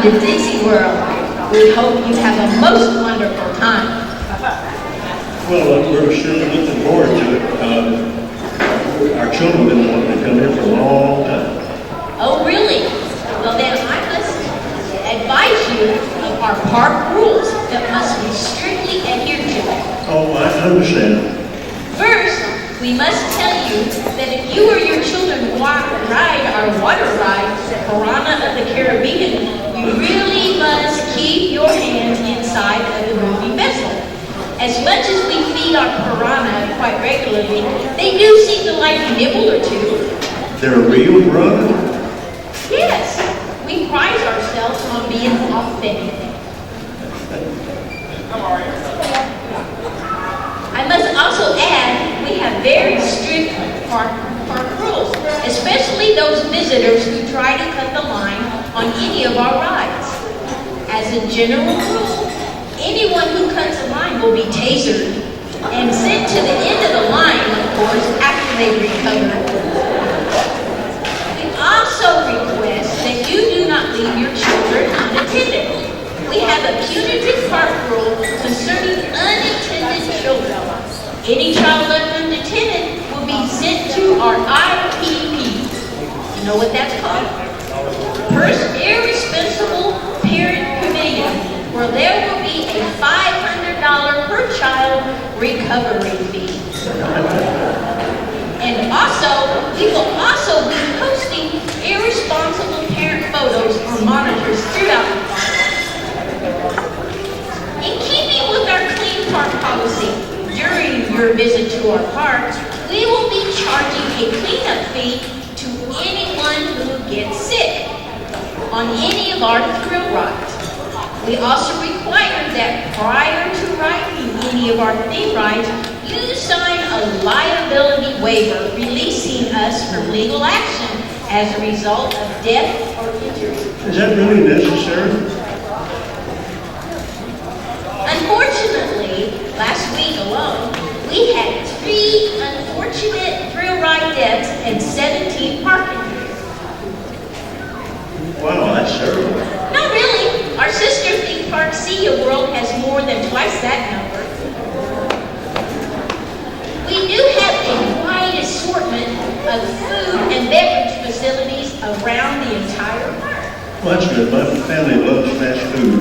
to Ditzy World. We hope you have a most wonderful time. Well, we're sure looking forward to it. Our children have been wanting to come here for a long time. Oh, really? Well, then I must advise you of our park rules that must be strictly adhered to. Oh, I understand. First, we must tell you that if you or your children ride our water ride, Piranha of the Caribbean, you really must keep your hands inside of the moving vessel. As much as we feed our piranha quite regularly, they do seem to like a nibble or two. They're real, brother? Yes, we pride ourselves on being authentic. I must also add, we have very strict park rules, especially those visitors who try to cut the line on any of our rides. As a general rule, anyone who cuts a line will be tasered and sent to the end of the line, of course, after they recover. We also request that you do not leave your children unattended. We have a punitive park rule concerning unattended children. Any child left unattended will be sent to our IPP. You know what that's called? Irresponsible Parent Committee, where there will be a $500 per child recovery fee. And also, we will also be posting irresponsible parent photos on monitors throughout the park. In keeping with our clean park policy, during your visit to our parks, we will be charging a cleanup fee to anyone who gets sick on any of our thrill rides. We also require that prior to riding any of our theme rides, you sign a liability waiver releasing us from legal action as a result of death or injury. Is that really necessary? Unfortunately, last week alone, we had 3 unfortunate thrill ride deaths and 17 park injuries. Wow, that's terrible. Not really. Our sister theme park, Sea World, has more than twice that number. We do have a wide assortment of food and beverage facilities around the entire park. Well, that's good. My family loves fast food.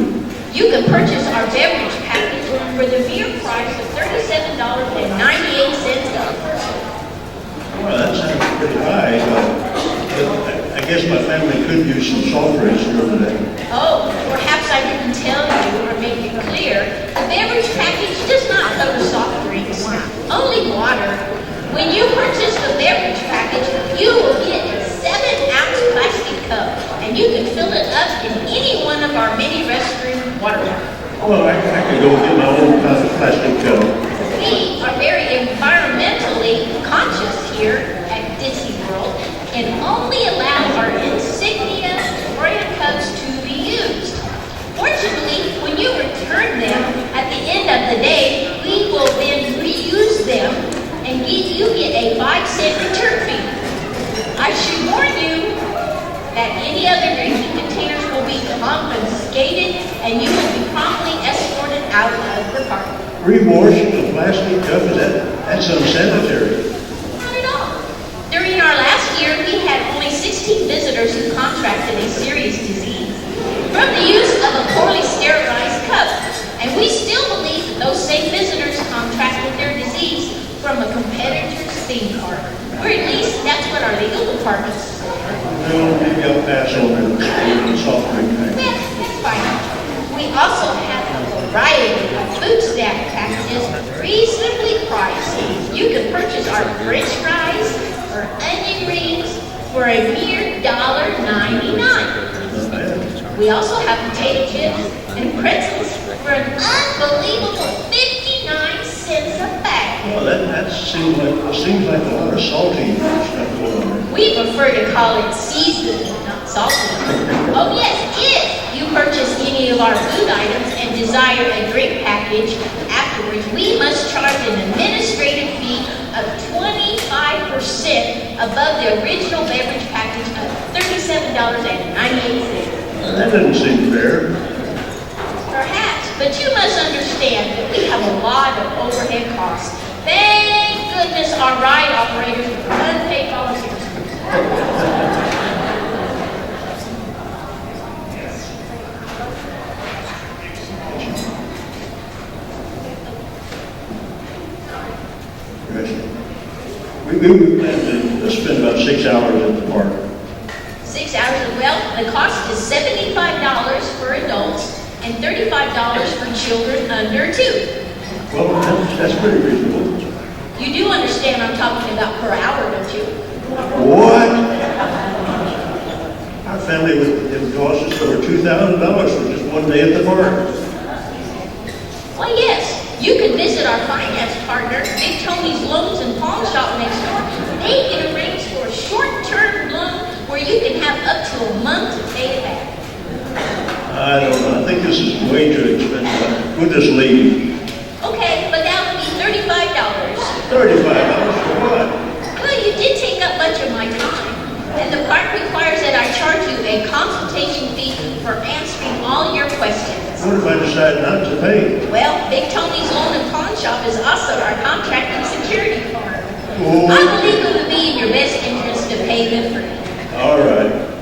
You can purchase our beverage package for the mere price of $37.98 a person. Well, that sounds pretty high. But I guess my family could use some soft drinks during the day. Oh, perhaps I didn't tell you or make it clear. The beverage package does not cover soft drinks, only water. When you purchase the beverage package, you will get a 7-ounce plastic cup, and you can fill it up in any one of our many restroom water bottles. Well, I could go get my own plastic cup. We are very environmentally conscious here at Ditzy World and only allow our insignia brand cups to be used. Fortunately, when you return them at the end of the day, we will then reuse them and you get a 5-cent return fee. I should warn you that any other drinking containers will be confiscated and you will be promptly escorted out of the park. Rewashing the plastic cup, that's unsanitary. Not at all. During our last year, we had only 16 visitors who contracted a serious disease from the use of a poorly sterilized cup. And we still believe that those same visitors contracted their disease from a competitor's theme park. Or at least that's what our legal department says. No, maybe I'll pass on the soft drink thing. Yeah, that's fine. We also have a variety of food snack packages reasonably priced. You can purchase our French fries or onion rings for a mere $1.99. We also have potato chips and pretzels for an unbelievable 59 cents a bag. Well, that seems like a lot of salty stuff going on there. We prefer to call it seasoned, not salty. Oh yes, if you purchase any of our food items and desire a drink package afterwards, we must charge an administrative fee of 25% above the original beverage package of $37.98. That doesn't seem fair. Perhaps, but you must understand that we have a lot of overhead costs. Thank goodness our ride operators are unpaid volunteers. We plan to spend about 6 hours at the park. 6 hours, well, the cost is $75 for adults and $35 for children under 2. Well, that's pretty reasonable. You do understand I'm talking about per hour, don't you? What? Our family would cost us over $2,000 for just one day at the park. Why, yes. You can visit our finance partner, Big Tony's Loans and Pawn Shop next door. They can arrange for a short-term loan where you can have up to a month to pay it back. I don't know. I think this is way too expensive. We'll just leave. Okay, but that would be $35. $35 for what? Well, you did take up much of my time. And the park requires that I charge you a consultation fee for answering all your questions. What if I decide not to pay? Well, Big Tony's Loan and Pawn Shop is also our contracting security firm. Oh. I believe it would be in your best interest to pay them free. All right.